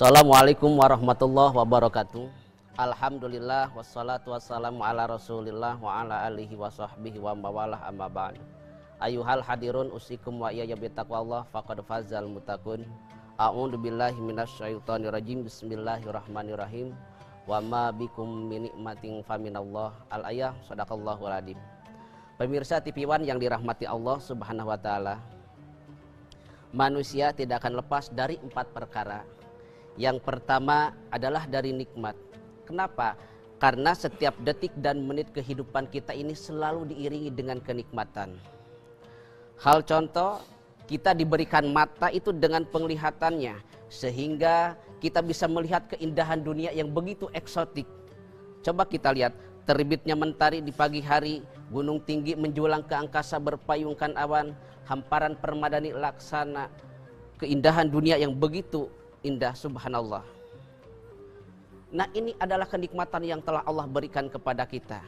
Assalamualaikum warahmatullahi wabarakatuh. Alhamdulillah wassalatu wassalamu ala rasulillah wa ala alihi wa sahbihi wa mawalah amma ba'd. Ayuhal hadirun usikum wa iya bitaqwallah faqad fazal mutakun. A'udzu billahi minasyaitonir rajim. Bismillahirrahmanirrahim. Wa ma bikum min nikmatin faminallah. Al-ayah sadaqallahul adzim. Pemirsa TV One yang dirahmati Allah Subhanahu wa taala. Manusia tidak akan lepas dari 4 perkara. Yang pertama adalah dari nikmat. Kenapa? Karena setiap detik dan menit kehidupan kita ini selalu diiringi dengan kenikmatan. Hal contoh, kita diberikan mata itu dengan penglihatannya, sehingga kita bisa melihat keindahan dunia yang begitu eksotik. Coba kita lihat, terbitnya mentari di pagi hari, gunung tinggi menjulang ke angkasa berpayungkan awan, hamparan permadani laksana, keindahan dunia yang begitu indah, subhanallah. Nah, ini adalah kenikmatan yang telah Allah berikan kepada kita,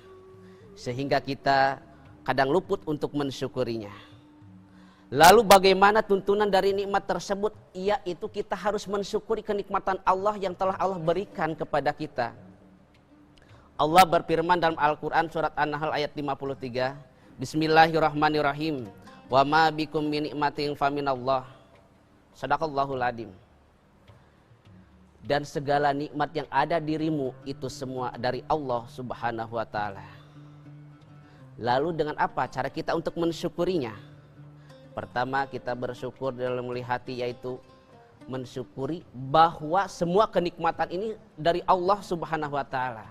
sehingga kita kadang luput untuk mensyukurinya. Lalu bagaimana tuntunan dari nikmat tersebut? Yaitu kita harus mensyukuri kenikmatan Allah yang telah Allah berikan kepada kita. Allah berfirman dalam Al-Quran surat An-Nahl ayat 53, Bismillahirrahmanirrahim. Wa ma bikum min nikmatin faminallah. Sadaqallahul adzim. Dan segala nikmat yang ada dirimu itu semua dari Allah Subhanahu wa taala. Lalu dengan apa cara kita untuk mensyukurinya? Pertama, kita bersyukur dalam melihat, yaitu mensyukuri bahwa semua kenikmatan ini dari Allah Subhanahu wa taala.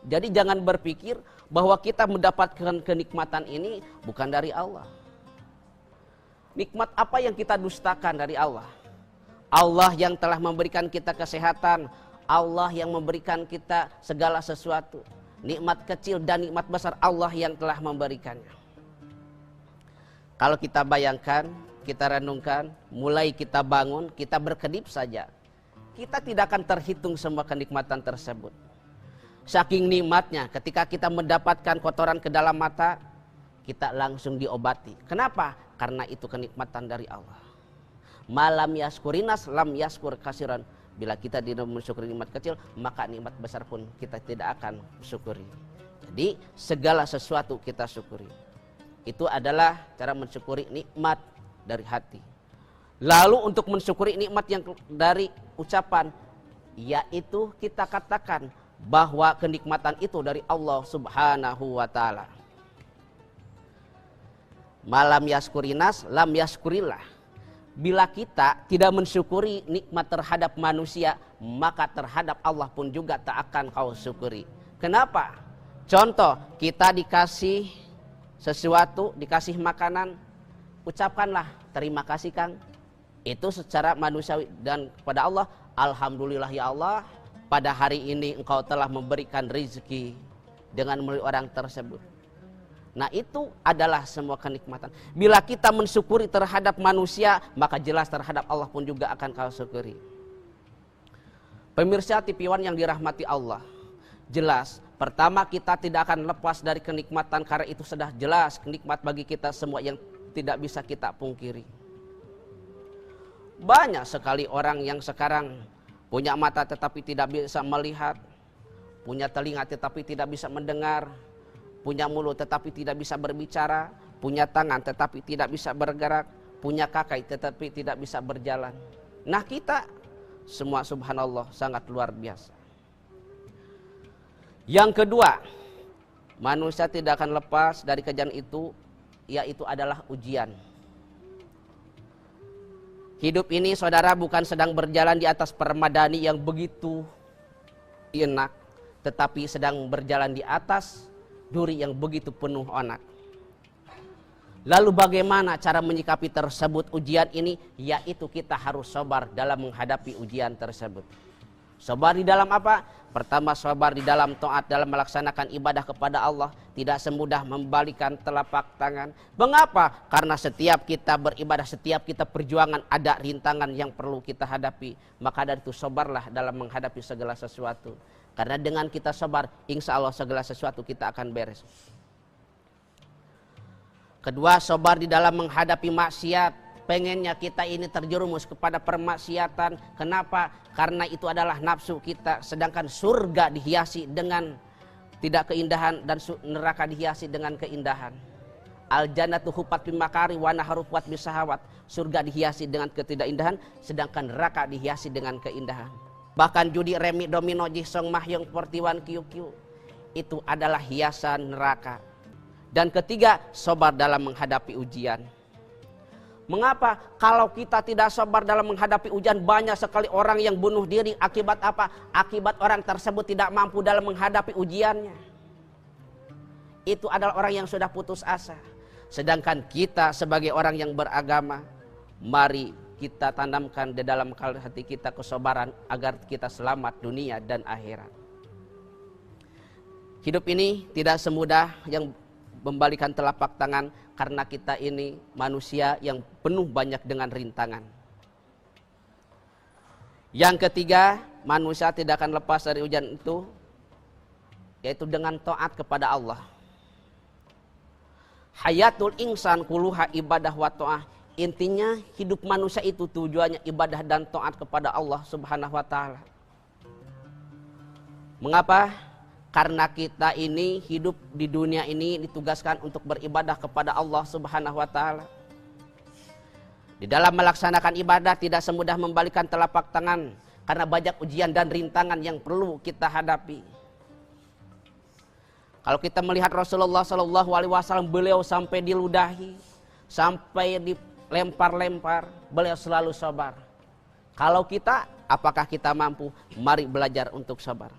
Jadi jangan berpikir bahwa kita mendapatkan kenikmatan ini bukan dari Allah. Nikmat apa yang kita dustakan dari Allah? Allah yang telah memberikan kita kesehatan, Allah yang memberikan kita segala sesuatu. Nikmat kecil dan nikmat besar Allah yang telah memberikannya. Kalau kita bayangkan, kita renungkan, mulai kita bangun, kita berkedip saja, kita tidak akan terhitung semua kenikmatan tersebut. Saking nikmatnya, ketika kita mendapatkan kotoran ke dalam mata, kita langsung diobati. Kenapa? Karena itu kenikmatan dari Allah. Malam yaskurinas lam yaskur kasiran. Bila kita tidak mensyukuri nikmat kecil, maka nikmat besar pun kita tidak akan syukuri. Jadi segala sesuatu kita syukuri. Itu adalah cara mensyukuri nikmat dari hati. Lalu untuk mensyukuri nikmat yang dari ucapan, yaitu kita katakan bahwa kenikmatan itu dari Allah Subhanahu wa taala. Malam yaskurinas lam yaskurillah. Bila kita tidak mensyukuri nikmat terhadap manusia, maka terhadap Allah pun juga tak akan kau syukuri. Kenapa? Contoh, kita dikasih sesuatu, dikasih makanan, ucapkanlah terima kasih Kang. Itu secara manusiawi. Dan kepada Allah, alhamdulillah ya Allah, pada hari ini engkau telah memberikan rezeki dengan melalui orang tersebut. Nah, itu adalah semua kenikmatan. Bila kita mensyukuri terhadap manusia, maka jelas terhadap Allah pun juga akan kau syukuri. Pemirsa TV One yang dirahmati Allah, jelas pertama kita tidak akan lepas dari kenikmatan, karena itu sudah jelas kenikmat bagi kita semua yang tidak bisa kita pungkiri. Banyak sekali orang yang sekarang punya mata tetapi tidak bisa melihat, punya telinga tetapi tidak bisa mendengar, punya mulut tetapi tidak bisa berbicara, punya tangan tetapi tidak bisa bergerak, punya kaki tetapi tidak bisa berjalan. Nah, kita semua subhanallah sangat luar biasa. Yang kedua, manusia tidak akan lepas dari kejadian itu, yaitu adalah ujian. Hidup ini saudara bukan sedang berjalan di atas permadani yang begitu enak, tetapi sedang berjalan di atas duri yang begitu penuh onak. Lalu bagaimana cara menyikapi tersebut ujian ini? Yaitu kita harus sabar dalam menghadapi ujian tersebut. Sabar di dalam apa? Pertama, sabar di dalam taat, dalam melaksanakan ibadah kepada Allah. Tidak semudah membalikan telapak tangan. Mengapa? Karena setiap kita beribadah, setiap kita perjuangan, ada rintangan yang perlu kita hadapi. Maka dari itu sabarlah dalam menghadapi segala sesuatu. Karena dengan kita sabar, insya Allah segala sesuatu kita akan beres. Kedua, sabar di dalam menghadapi maksiat. pengennya kita ini terjerumus kepada permaksiatan. Kenapa? Karena itu adalah nafsu kita. Sedangkan surga dihiasi dengan tidak keindahan dan neraka dihiasi dengan keindahan. Al jannatu hufat bimakari wa naharu hufat bisahawat. Surga dihiasi dengan ketidakindahan, sedangkan neraka dihiasi dengan keindahan. Bahkan judi, remi, domino, jisong, mahyong, portiwan, kiu-kiu, itu adalah hiasan neraka. Dan ketiga, sabar dalam menghadapi ujian. Mengapa? Kalau kita tidak sabar dalam menghadapi ujian, banyak sekali orang yang bunuh diri. Akibat apa? Akibat orang tersebut tidak mampu dalam menghadapi ujiannya. Itu adalah orang yang sudah putus asa. Sedangkan kita sebagai orang yang beragama, mari kita tanamkan di dalam hati kita kesabaran agar kita selamat dunia dan akhirat. Hidup ini tidak semudah yang membalikan telapak tangan, karena kita ini manusia yang penuh banyak dengan rintangan. Yang ketiga, manusia tidak akan lepas dari ujian itu, yaitu dengan taat kepada Allah. Hayatul insan kuluha ibadah wa ta'ah. Intinya hidup manusia itu tujuannya ibadah dan taat kepada Allah Subhanahu wa taala. Mengapa? Karena kita ini hidup di dunia ini ditugaskan untuk beribadah kepada Allah Subhanahu wa taala. Di dalam melaksanakan ibadah tidak semudah membalikan telapak tangan, karena banyak ujian dan rintangan yang perlu kita hadapi. Kalau kita melihat Rasulullah SAW, beliau sampai diludahi, sampai dilempar-lempar, beliau selalu sabar. Kalau kita, apakah kita mampu? Mari belajar untuk sabar.